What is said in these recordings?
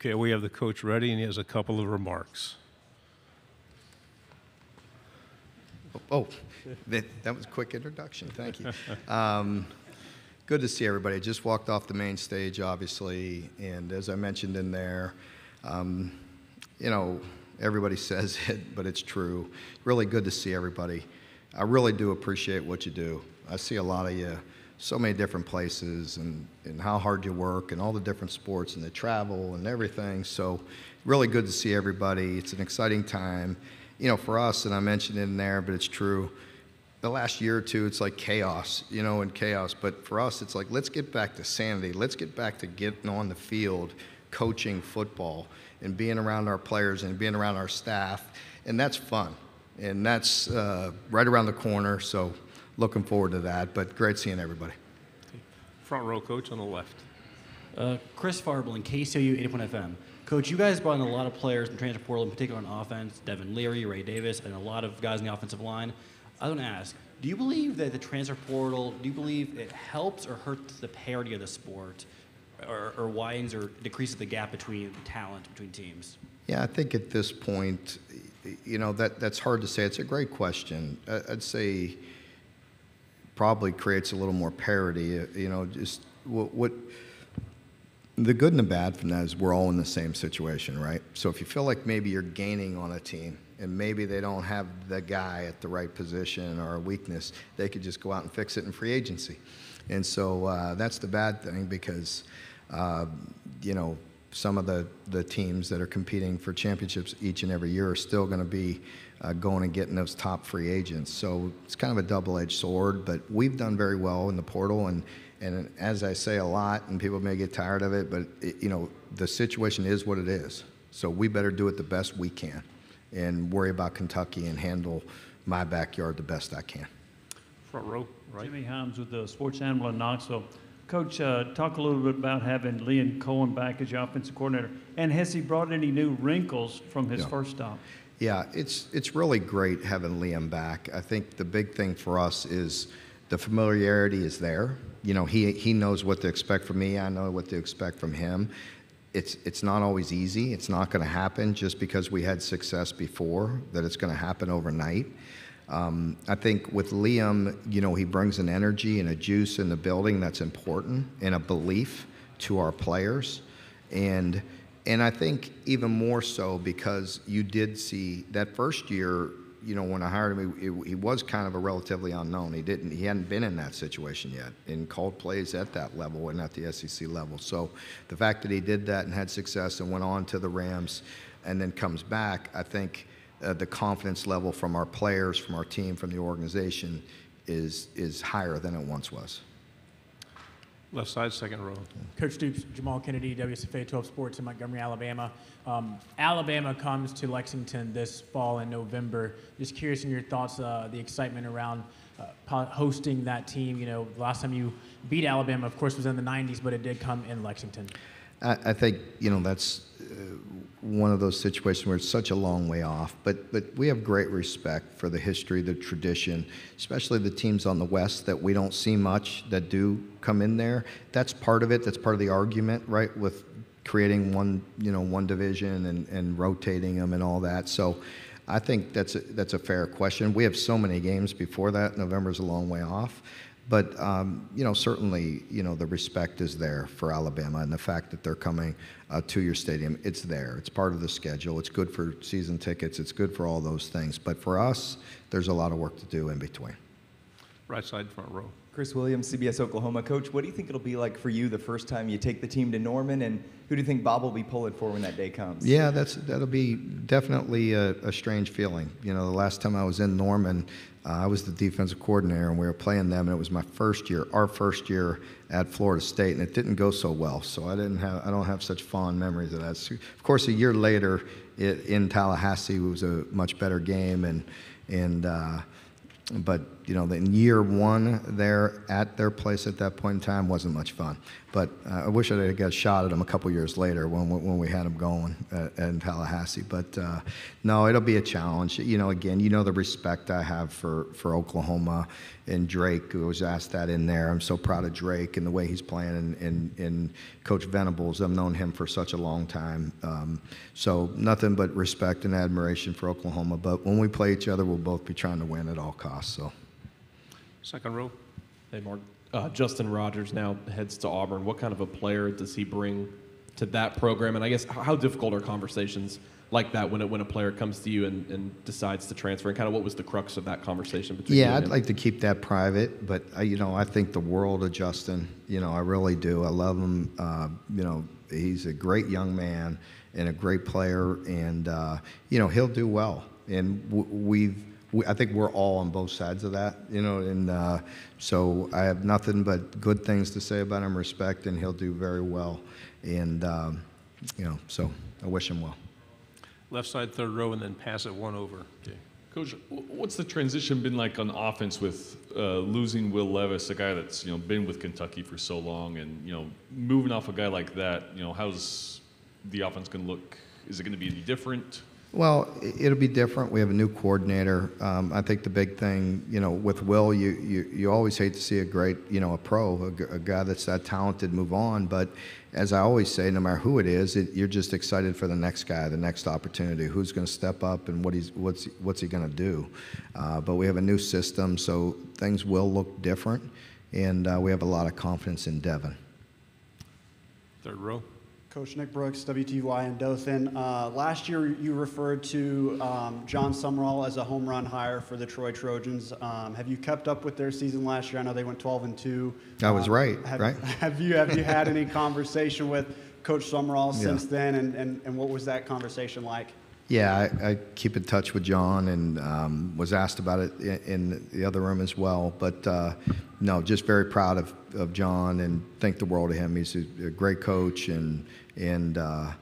Okay, we have the coach ready, and he has a couple of remarks. Oh, that was a quick introduction. Thank you. Good to see everybody. I just walked off the main stage, obviously, and as I mentioned in there, you know, everybody says it, but it's true. Really good to see everybody. I really do appreciate what you do. I see a lot of you, so many different places, and how hard you work, and all the different sports, and the travel, and everything. So really good to see everybody. It's an exciting time. You know, for us, and I mentioned it in there, but it's true, the last year or two, it's like chaos, you know, and chaos. But for us, it's like, let's get back to sanity. Let's get back to getting on the field, coaching football, and being around our players and being around our staff. And that's fun. And that's right around the corner. So looking forward to that. But great seeing everybody. Front row, coach, on the left. Chris Farbling, KCOU 81 FM. Coach, you guys brought in a lot of players in the transfer portal, in particular on offense, Devin Leary, Ray Davis, and a lot of guys in the offensive line. I want to ask, do you believe that the transfer portal, do you believe it helps or hurts the parity of the sport, or widens or decreases the gap between talent between teams? Yeah, I think at this point, you know, that's hard to say. It's a great question. I'd say probably creates a little more parity. You know, just what the good and the bad from that is we're all in the same situation, right? So if you feel like maybe you're gaining on a team and maybe they don't have the guy at the right position or a weakness, they could just go out and fix it in free agency. And so that's the bad thing because, you know, some of the teams that are competing for championships each and every year are still going to be going and getting those top free agents. So it's kind of a double-edged sword, but we've done very well in the portal. And as I say a lot, and people may get tired of it, but you know, the situation is what it is. So we better do it the best we can and worry about Kentucky and handle my backyard the best I can. Front row, right. Jimmy Himes with the Sports Animal in Knoxville. Coach, talk a little bit about having Liam Cohen back as your offensive coordinator. And has he brought any new wrinkles from his first stop? Yeah, it's really great having Liam back. I think the big thing for us is the familiarity is there. You know, he knows what to expect from me. I know what to expect from him. It's not always easy. It's not going to happen just because we had success before, that it's going to happen overnight. I think with Liam, you know, he brings an energy and a juice in the building that's important, and a belief to our players. And I think even more so because you did see that first year, you know, when I hired him, he was kind of a relatively unknown. He hadn't been in that situation yet and called plays at that level and at the SEC level. So the fact that he did that and had success and went on to the Rams and then comes back, I think the confidence level from our players, from our team, from the organization is higher than it once was. Left side, second row. Coach Stoops, Jamal Kennedy, WSFA 12 Sports in Montgomery, Alabama. Alabama comes to Lexington this fall in November. Just curious in your thoughts, the excitement around hosting that team. You know, the last time you beat Alabama, of course, was in the 90s, but it did come in Lexington. I think, you know, that's one of those situations where it's such a long way off, but we have great respect for the history, the tradition, especially the teams on the West that we don't see much that do come in there. That's part of it. That's part of the argument, right, with creating one division and rotating them and all that. So I think that's a fair question. We have so many games before that. November's a long way off. But, you know, certainly, you know, the respect is there for Alabama, and the fact that they're coming to your stadium, it's there. It's part of the schedule. It's good for season tickets. It's good for all those things. But for us, there's a lot of work to do in between. Right side, front row. Chris Williams, CBS Oklahoma. Coach, what do you think it'll be like for you the first time you take the team to Norman, and who do you think Bob will be pulling for when that day comes? Yeah, that'll be definitely a strange feeling. You know, the last time I was in Norman, I was the defensive coordinator, and we were playing them, and it was my first year, our first year at Florida State, and it didn't go so well. So I don't have such fond memories of that. So, of course, a year later in Tallahassee, it was a much better game, and But in year one there at their place at that point in time wasn't much fun. But I wish I had got a shot at them a couple years later when we had them going in Tallahassee. But no, it'll be a challenge. Again, the respect I have for Oklahoma and Drake, who was asked that in there. I'm so proud of Drake and the way he's playing, and Coach Venables. I've known him for such a long time. So nothing but respect and admiration for Oklahoma. But when we play each other, we'll both be trying to win at all costs. So. Second row. Hey, Mark. Justin Rogers now heads to Auburn. What kind of a player does he bring to that program? And I guess how difficult are conversations like that when a player comes to you and decides to transfer? And kind of what was the crux of that conversation between you and I'd him? like to keep that private, but I think the world of Justin. I really do. I love him. He's a great young man and a great player, and he'll do well. And I think we're all on both sides of that, and so I have nothing but good things to say about him, respect, and he'll do very well. And, so I wish him well. Left side, third row, and then pass it one over. Okay. Coach, what's the transition been like on offense with losing Will Levis, a guy that's been with Kentucky for so long, and moving off a guy like that? How's the offense going to look? Is it going to be any different? Well, it'll be different. We have a new coordinator. I think the big thing, with Will, you always hate to see a great, a pro, a guy that's that talented move on. But as I always say, no matter who it is, you're just excited for the next guy, the next opportunity, who's going to step up and what's he going to do. But we have a new system, so things will look different, and we have a lot of confidence in Devin. Third row. Coach Nick Brooks, WTY in Dothan. Last year, you referred to John Summerall as a home run hire for the Troy Trojans. Have you kept up with their season last year? I know they went 12-2. I was right, right? Have you had any conversation with Coach Summerall since then, and what was that conversation like? Yeah, I keep in touch with John and was asked about it in the other room as well. But no, just very proud of John and think the world of him. He's a great coach, and I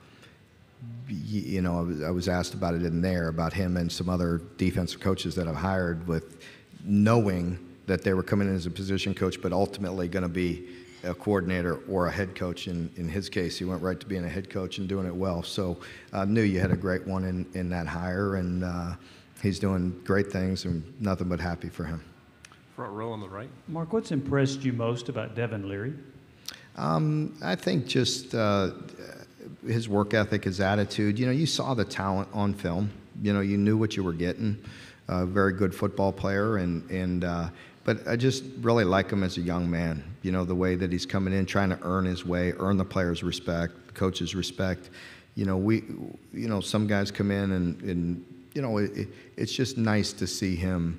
was asked about it in there, about him and some other defensive coaches that I've hired, with knowing that they were coming in as a position coach, but ultimately going to be a coordinator or a head coach. In his case, he went right to being a head coach and doing it well. So I knew you had a great one in that hire, and he's doing great things, and nothing but happy for him. Front row on the right. Mark, what's impressed you most about Devin Leary? I think just his work ethic, his attitude. You saw the talent on film. You knew what you were getting. A very good football player, but I just really like him as a young man. The way that he's coming in, trying to earn his way, earn the players' respect, the coaches' respect. Some guys come in and it's just nice to see him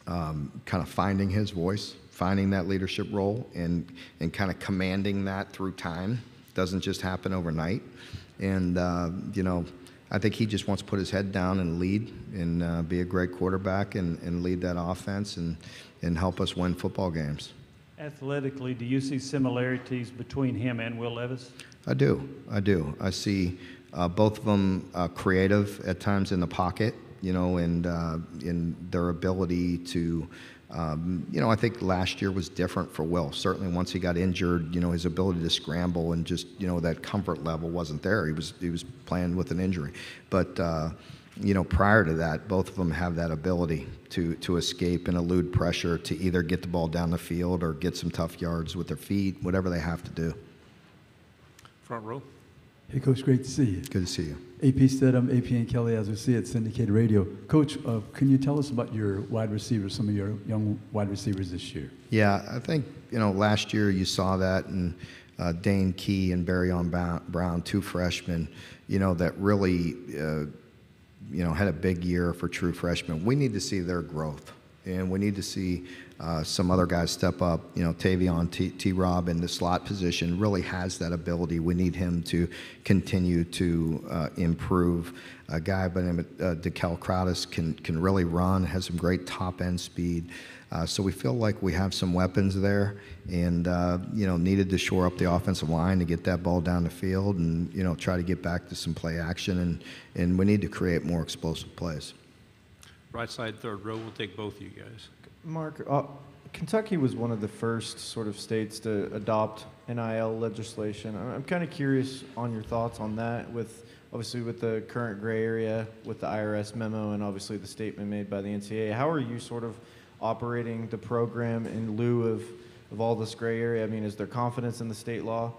kind of finding his voice, finding that leadership role, and kind of commanding that through time. Doesn't just happen overnight. And I think he just wants to put his head down and lead and be a great quarterback and lead that offense and help us win football games. Athletically, do you see similarities between him and Will Levis? I do. I see both of them creative at times in the pocket, and in their ability to, I think last year was different for Will. Certainly once he got injured, his ability to scramble and just, that comfort level wasn't there. He was playing with an injury. But, prior to that, both of them have that ability to escape and elude pressure, to either get the ball down the field or get some tough yards with their feet, whatever they have to do. Front row. Hey, Coach, great to see you. Good to see you. AP Stedham, AP and Kelly, as we see at Syndicated Radio. Coach, can you tell us about your wide receivers, some of your young wide receivers this year? Yeah, I think, last year you saw that, and Dane Key and Barryon Brown, two freshmen, that really, had a big year for true freshmen. We need to see their growth, and we need to see some other guys step up. Tavion T-Rob in the slot position really has that ability. We need him to continue to improve. A guy by the name of DeKel Crowdis can really run, has some great top-end speed. So we feel like we have some weapons there, and needed to shore up the offensive line to get that ball down the field, and try to get back to some play action, and we need to create more explosive plays. Right side, third row. We'll take both of you guys. Mark, Kentucky was one of the first sort of states to adopt NIL legislation. I'm kind of curious on your thoughts on that, with obviously with the current gray area, with the IRS memo, and obviously the statement made by the NCAA. How are you sort of operating the program in lieu of all this gray area? I mean, is there confidence in the state law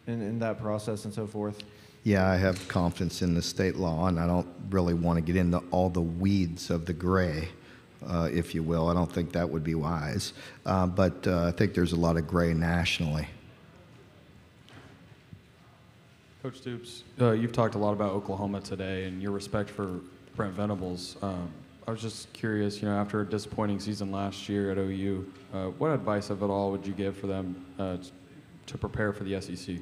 in that process and so forth? Yeah, I have confidence in the state law, and I don't really want to get into all the weeds of the gray, if you will. I don't think that would be wise. But I think there's a lot of gray nationally. Coach Stoops, you've talked a lot about Oklahoma today and your respect for Brent Venables. I was just curious, after a disappointing season last year at OU, what advice, if at all, would you give for them to prepare for the SEC?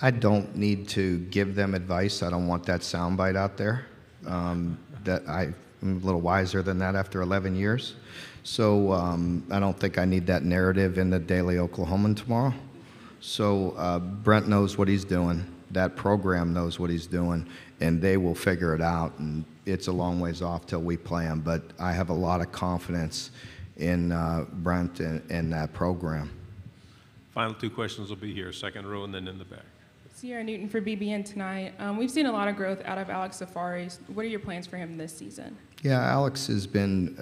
I don't need to give them advice. I don't want that soundbite out there. That I'm a little wiser than that after 11 years. So I don't think I need that narrative in the Daily Oklahoman tomorrow. So Brent knows what he's doing. That program knows what he's doing, and they will figure it out. And it's a long ways off till we play them, but I have a lot of confidence in Brent and that program. Final two questions will be here, second row and then in the back. Sierra Newton for BBN tonight. We've seen a lot of growth out of Alex Safari. What are your plans for him this season? Yeah, Alex has been,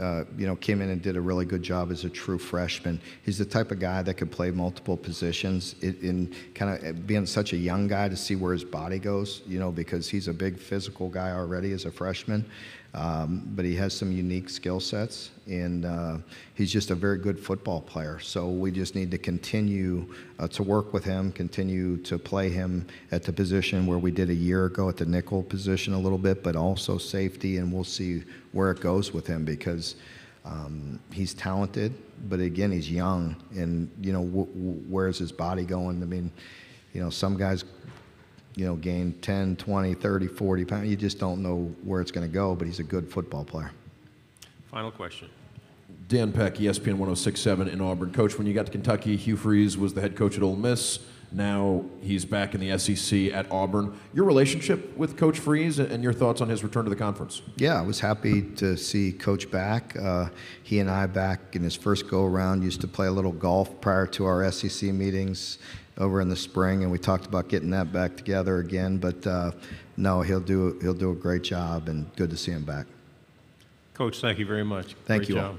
came in and did a really good job as a true freshman. He's the type of guy that could play multiple positions. In kind of being such a young guy, to see where his body goes, because he's a big physical guy already as a freshman. But he has some unique skill sets, and he's just a very good football player. So we just need to continue to work with him, continue to play him at the position where we did a year ago at the nickel position a little bit, but also safety, and we'll see where it goes with him because he's talented, but again, he's young, and where's his body going? I mean, some guys gain 10, 20, 30, 40 pounds. You just don't know where it's going to go, but he's a good football player. Final question. Dan Peck, ESPN 106.7 in Auburn. Coach, when you got to Kentucky, Hugh Freeze was the head coach at Ole Miss. Now he's back in the SEC at Auburn. Your relationship with Coach Freeze and your thoughts on his return to the conference? Yeah, I was happy to see Coach back. He and I back in his first go-around used to play a little golf prior to our SEC meetings over in the spring, and we talked about getting that back together again. But no, he'll do a great job, and good to see him back. Coach, thank you very much. Thank Great you job. all.